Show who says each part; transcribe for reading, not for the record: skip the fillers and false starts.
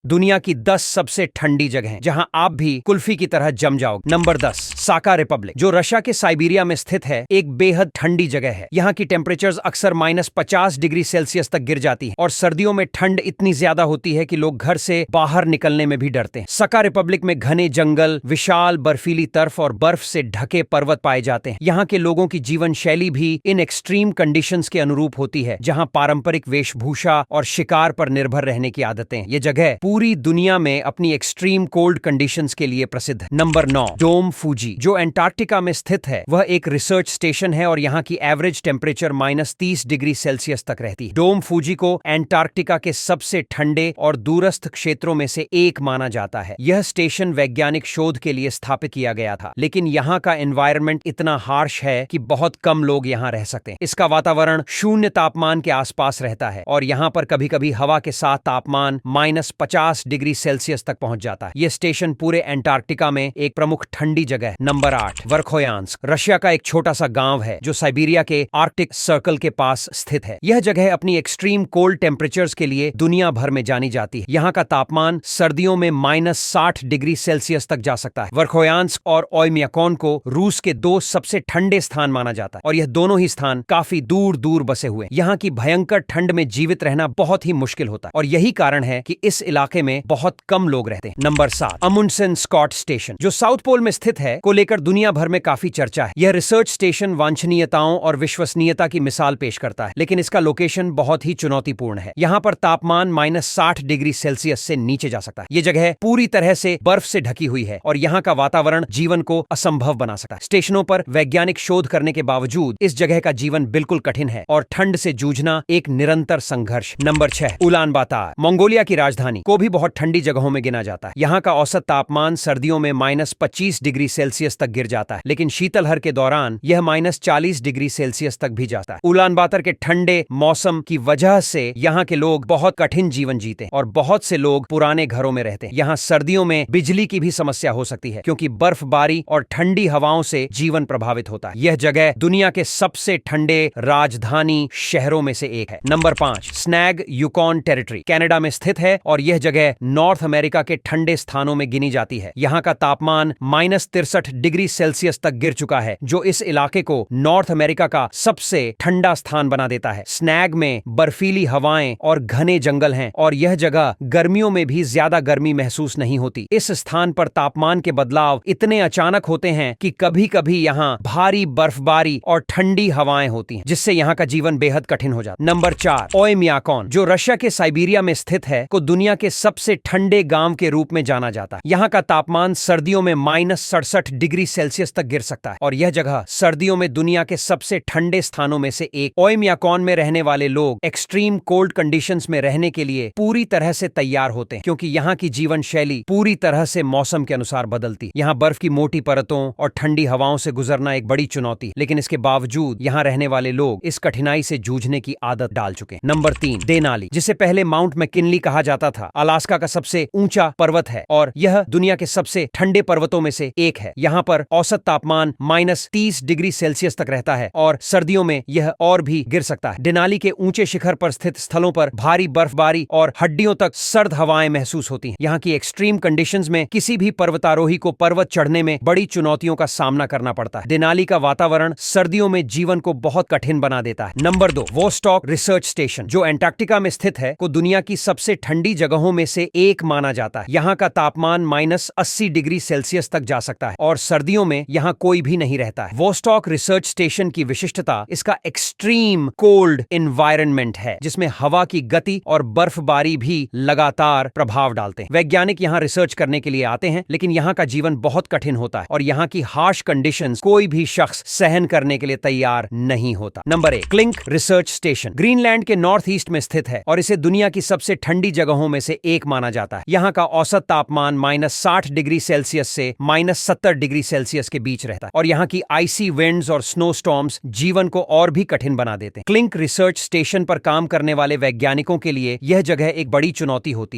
Speaker 1: दुनिया की 10 सबसे ठंडी जगहें जहां आप भी कुल्फी की तरह जम जाओगे। नंबर 10, साका रिपब्लिक, जो रशिया के साइबेरिया में स्थित है, एक बेहद ठंडी जगह है। यहाँ की टेम्परेचर्स अक्सर -50 डिग्री सेल्सियस तक गिर जाती है और सर्दियों में ठंड इतनी ज्यादा होती है कि लोग घर से बाहर निकलने में भी डरते हैं। साका रिपब्लिक में घने जंगल, विशाल बर्फीली तर्फ और बर्फ से ढके पर्वत पाए जाते हैं। यहाँ के लोगों की जीवन शैली भी इन एक्सट्रीम कंडीशंस के अनुरूप होती है, जहाँ पारंपरिक वेशभूषा और शिकार पर निर्भर रहने की आदतें। ये जगह पूरी दुनिया में अपनी एक्सट्रीम कोल्ड कंडीशंस के लिए प्रसिद्ध है। नंबर 9, डोम फूजी, जो अंटार्कटिका में स्थित है। वह एक रिसर्च स्टेशन है और यहाँ की एवरेज टेम्परेचर -30 डिग्री सेल्सियस तक रहती है। डोम फूजी को अंटार्कटिका के सबसे ठंडे और दूरस्थ क्षेत्रों में से एक माना जाता है। यह स्टेशन वैज्ञानिक शोध के लिए स्थापित किया गया था, लेकिन यहाँ का एनवायरनमेंट इतना हार्श है कि बहुत कम लोग यहाँ रह सकते हैं। इसका वातावरण शून्य तापमान के आसपास रहता है और यहाँ पर कभी-कभी हवा के साथ तापमान -50 डिग्री सेल्सियस तक पहुंच जाता है। यह स्टेशन पूरे अंटार्कटिका में एक प्रमुख ठंडी जगह है। नंबर 8, वर्खोयांस्क, रशिया का एक छोटा सा गांव है जो साइबेरिया के आर्कटिक सर्कल के पास स्थित है। यह जगह अपनी एक्सट्रीम कोल्ड टेम्परेचर्स के लिए दुनिया भर में जानी जाती है। यहाँ का तापमान सर्दियों में -60 डिग्री सेल्सियस तक जा सकता है। वर्खोयांस्क और ओयम्याकोन को रूस के 2 सबसे ठंडे स्थान माना जाता है और यह दोनों ही स्थान काफी दूर दूर बसे हुए हैं। यहाँ की भयंकर ठंड में जीवित रहना बहुत ही मुश्किल होता है और यही कारण है कि इस इलाके में बहुत कम लोग रहते हैं। नंबर 7, अमुंडसेन स्कॉट स्टेशन, जो साउथ पोल में स्थित है, को लेकर दुनिया भर में काफी चर्चा है। यह रिसर्च स्टेशन वांछनीयताओं और विश्वसनीयता की मिसाल पेश करता है, लेकिन इसका लोकेशन बहुत ही चुनौतीपूर्ण है। यहाँ पर तापमान -60 डिग्री सेल्सियस से नीचे जा सकता है। यह जगह पूरी तरह से बर्फ से ढकी हुई है और यहाँ का वातावरण जीवन को असंभव बना सकता है। स्टेशनों पर वैज्ञानिक शोध करने के बावजूद इस जगह का जीवन बिल्कुल कठिन है और ठंड से जूझना एक निरंतर संघर्ष। नंबर 6, उलान बातार, मंगोलिया की राजधानी, को भी बहुत ठंडी जगहों में गिना जाता है। यहाँ का औसत तापमान सर्दियों में -25 डिग्री सेल्सियस तक गिर जाता है, लेकिन शीतलहर के दौरान यह -40 डिग्री सेल्सियस तक भी जाता है। उलान बातर के ठंडे मौसम की वजह से यहाँ के लोग बहुत कठिन जीवन जीते हैं और बहुत से लोग पुराने घरों में रहते हैं। यहाँ सर्दियों में बिजली की भी समस्या हो सकती है, क्योंकि बर्फबारी और ठंडी हवाओं से जीवन प्रभावित होता है। यह जगह दुनिया के सबसे ठंडे राजधानी शहरों में से एक है। Number 5, Snag Yukon territory, Canada में स्थित है और यह जगह नॉर्थ अमेरिका के ठंडे स्थानों में गिनी जाती है। यहाँ का तापमान -63 डिग्री सेल्सियस तक गिर चुका है, जो इस इलाके को नॉर्थ अमेरिका का सबसे ठंडा स्थान बना देता है। स्नैग में बर्फीली हवाएं और घने जंगल हैं और यह जगह गर्मियों में भी ज्यादा गर्मी महसूस नहीं होती। इस स्थान पर तापमान के बदलाव इतने अचानक होते हैं कि कभी-कभी यहाँ भारी बर्फबारी और ठंडी हवाएं होती हैं, जिससे यहाँ का जीवन बेहद कठिन हो जाता है। नंबर 4, ओयम्याकोन, जो रशिया के साइबेरिया में स्थित है, को दुनिया के सबसे ठंडे गांव के रूप में जाना जाता है। यहाँ का तापमान सर्दियों में -67 डिग्री सेल्सियस तक गिर सकता है और यह जगह सर्दियों में दुनिया के सबसे ठंडे स्थानों में से एक। ओयम्याकोन में रहने वाले लोग एक्सट्रीम कोल्ड कंडीशंस में रहने के लिए पूरी तरह से तैयार होते हैं, क्योंकि यहाँ की जीवन शैली पूरी तरह से मौसम के अनुसार बदलती। यहाँ बर्फ की मोटी परतों और ठंडी हवाओं से गुजरना एक बड़ी चुनौती, लेकिन इसके बावजूद यहाँ रहने वाले लोग इस कठिनाई से जूझने की आदत डाल चुके हैं। नंबर 3, देनाली, जिसे पहले माउंट मैकिनली कहा जाता था, अलास्का का सबसे ऊंचा पर्वत है और यह दुनिया के सबसे ठंडे पर्वतों में से एक है। यहाँ पर औसत तापमान -30 डिग्री सेल्सियस तक रहता है और सर्दियों में यह और भी गिर सकता है। देनाली के ऊंचे शिखर पर स्थित स्थलों पर भारी बर्फबारी और हड्डियों तक सर्द हवाएं महसूस होती हैं। यहाँ की एक्सट्रीम कंडीशंस में किसी भी पर्वतारोही को पर्वत चढ़ने में बड़ी चुनौतियों का सामना करना पड़ता है। देनाली का वातावरण सर्दियों में जीवन को बहुत कठिन बना देता है। नंबर 2, वोस्टॉक रिसर्च स्टेशन, जो अंटार्कटिका में स्थित है, को दुनिया की सबसे ठंडी जगहों में से एक माना जाता है। यहाँ का तापमान -80 डिग्री सेल्सियस तक जा सकता है और सर्दियों में यहाँ कोई भी नहीं रहता है। वोस्टॉक रिसर्च स्टेशन की विशिष्टता इसका एक्सट्रीम कोल्ड एनवायरनमेंट है, जिसमें हवा की गति और बर्फबारी भी लगातार प्रभाव डालते हैं। वैज्ञानिक यहाँ रिसर्च करने के लिए आते हैं, लेकिन यहाँ का जीवन बहुत कठिन होता है और यहाँ की हार्श कंडीशंस कोई भी शख्स सहन करने के लिए तैयार नहीं होता। Number 1, clink research station, Greenland के नॉर्थ ईस्ट में स्थित है और इसे दुनिया की सबसे ठंडी जगहों में से एक माना जाता है। यहाँ का औसत तापमान -60 डिग्री सेल्सियस से -70 डिग्री सेल्सियस के बीच रहता है और यहाँ की आइसी विंड्स और स्नो स्टॉर्म्स जीवन को और भी कठिन बना देते हैं। क्लिंक रिसर्च स्टेशन पर काम करने वाले वैज्ञानिकों के लिए यह जगह एक बड़ी चुनौती होती है।